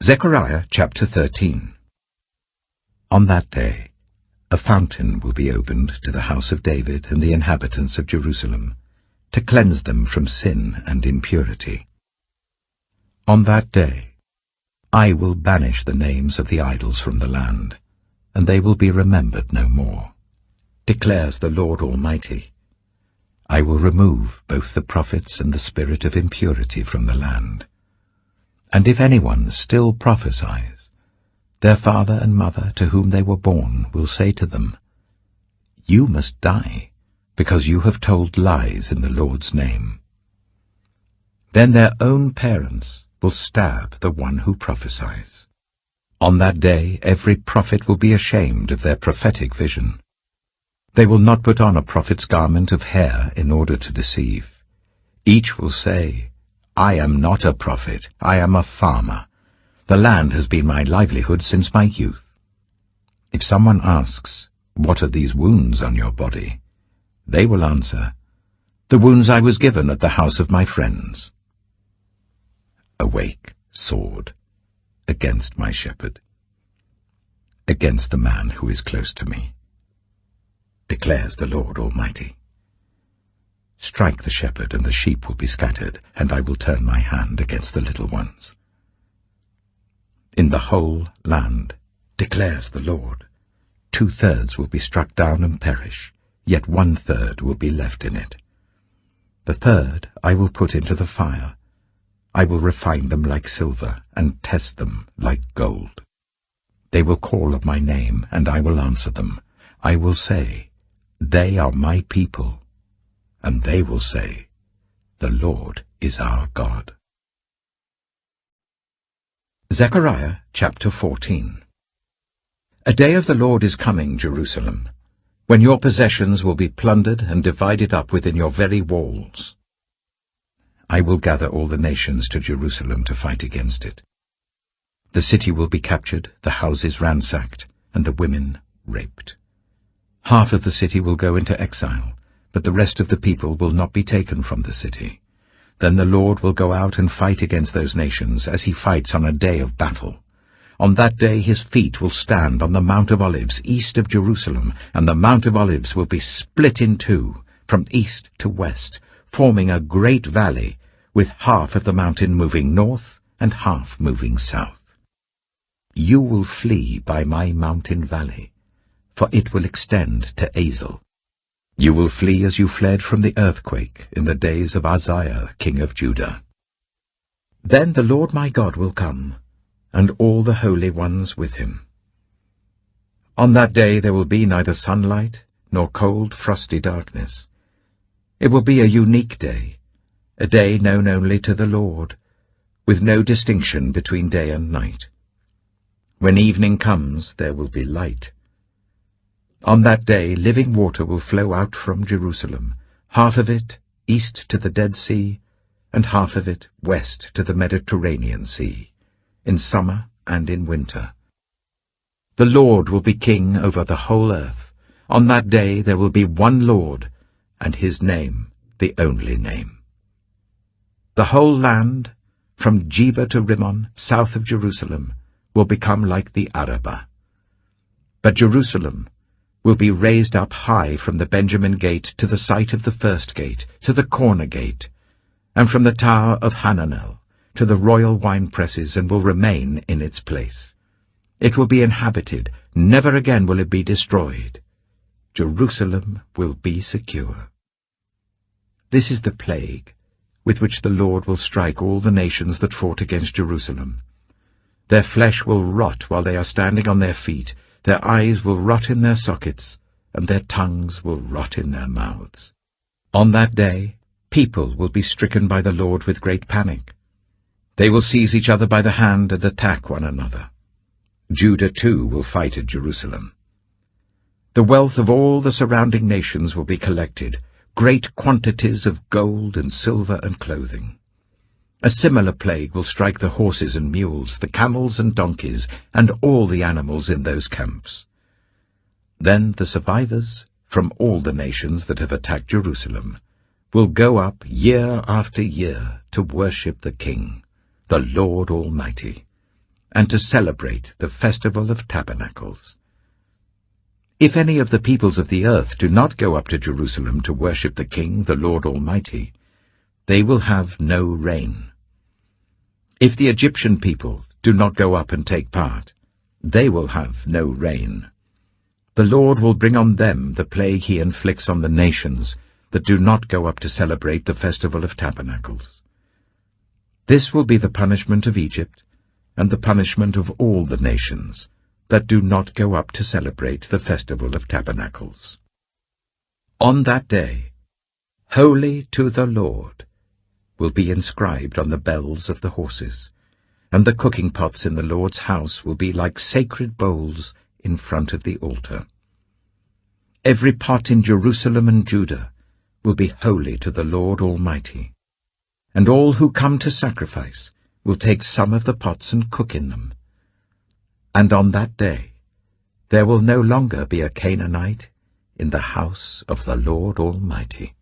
Zechariah chapter 13. On that day, a fountain will be opened to the house of David and the inhabitants of Jerusalem, to cleanse them from sin and impurity. On that day, I will banish the names of the idols from the land, and they will be remembered no more, declares the Lord Almighty. I will remove both the prophets and the spirit of impurity from the land. And if anyone still prophesies, their father and mother to whom they were born will say to them, "You must die, because you have told lies in the Lord's name." Then their own parents will stab the one who prophesies. On that day every prophet will be ashamed of their prophetic vision. They will not put on a prophet's garment of hair in order to deceive. Each will say, "I am not a prophet, I am a farmer. The land has been my livelihood since my youth." If someone asks, "What are these wounds on your body?" they will answer, "The wounds I was given at the house of my friends." Awake, sword, against my shepherd, against the man who is close to me, declares the Lord Almighty. Strike the shepherd, and the sheep will be scattered, and I will turn my hand against the little ones. In the whole land, declares the Lord, 2/3 will be struck down and perish, yet 1/3 will be left in it. The third I will put into the fire. I will refine them like silver, and test them like gold. They will call on my name, and I will answer them. I will say, "They are my people," and they will say, "The Lord is our God." Zechariah chapter 14. A day of the Lord is coming, Jerusalem, when your possessions will be plundered and divided up within your very walls. I will gather all the nations to Jerusalem to fight against it. The city will be captured, the houses ransacked, and the women raped. Half of the city will go into exile, but the rest of the people will not be taken from the city. Then the Lord will go out and fight against those nations as he fights on a day of battle. On that day his feet will stand on the Mount of Olives east of Jerusalem, and the Mount of Olives will be split in two, from east to west, forming a great valley, with half of the mountain moving north and half moving south. You will flee by my mountain valley, for it will extend to Azel. You will flee as you fled from the earthquake in the days of Uzziah, king of Judah. Then the Lord my God will come, and all the holy ones with him. On that day there will be neither sunlight nor cold, frosty darkness. It will be a unique day, a day known only to the Lord, with no distinction between day and night. When evening comes, there will be light. On that day living water will flow out from Jerusalem, half of it east to the Dead Sea, and half of it west to the Mediterranean Sea, in summer and in winter. The Lord will be king over the whole earth. On that day there will be one Lord, and his name the only name. The whole land, from Geba to Rimmon, south of Jerusalem, will become like the Arabah. But Jerusalem will be raised up high from the Benjamin gate to the site of the first gate, to the corner gate, and from the tower of Hananel to the royal wine presses, and will remain in its place. It will be inhabited, never again will it be destroyed. Jerusalem will be secure. This is the plague with which the Lord will strike all the nations that fought against Jerusalem. Their flesh will rot while they are standing on their feet, their eyes will rot in their sockets, and their tongues will rot in their mouths. On that day, people will be stricken by the Lord with great panic. They will seize each other by the hand and attack one another. Judah too will fight at Jerusalem. The wealth of all the surrounding nations will be collected, great quantities of gold and silver and clothing. A similar plague will strike the horses and mules, the camels and donkeys, and all the animals in those camps. Then the survivors from all the nations that have attacked Jerusalem will go up year after year to worship the King, the Lord Almighty. and to celebrate the festival of tabernacles. If any of the peoples of the earth do not go up to Jerusalem to worship the King, the Lord Almighty, they will have no rain. If the Egyptian people do not go up and take part, they will have no rain. The Lord will bring on them the plague he inflicts on the nations that do not go up to celebrate the festival of tabernacles. This will be the punishment of Egypt, and the punishment of all the nations that do not go up to celebrate the festival of tabernacles. On that day, Holy to the Lord will be inscribed on the bells of the horses, and the cooking pots in the Lord's house will be like sacred bowls in front of the altar. Every pot in Jerusalem and Judah will be holy to the Lord Almighty, and all who come to sacrifice will take some of the pots and cook in them. And on that day there will no longer be a Canaanite in the house of the Lord Almighty.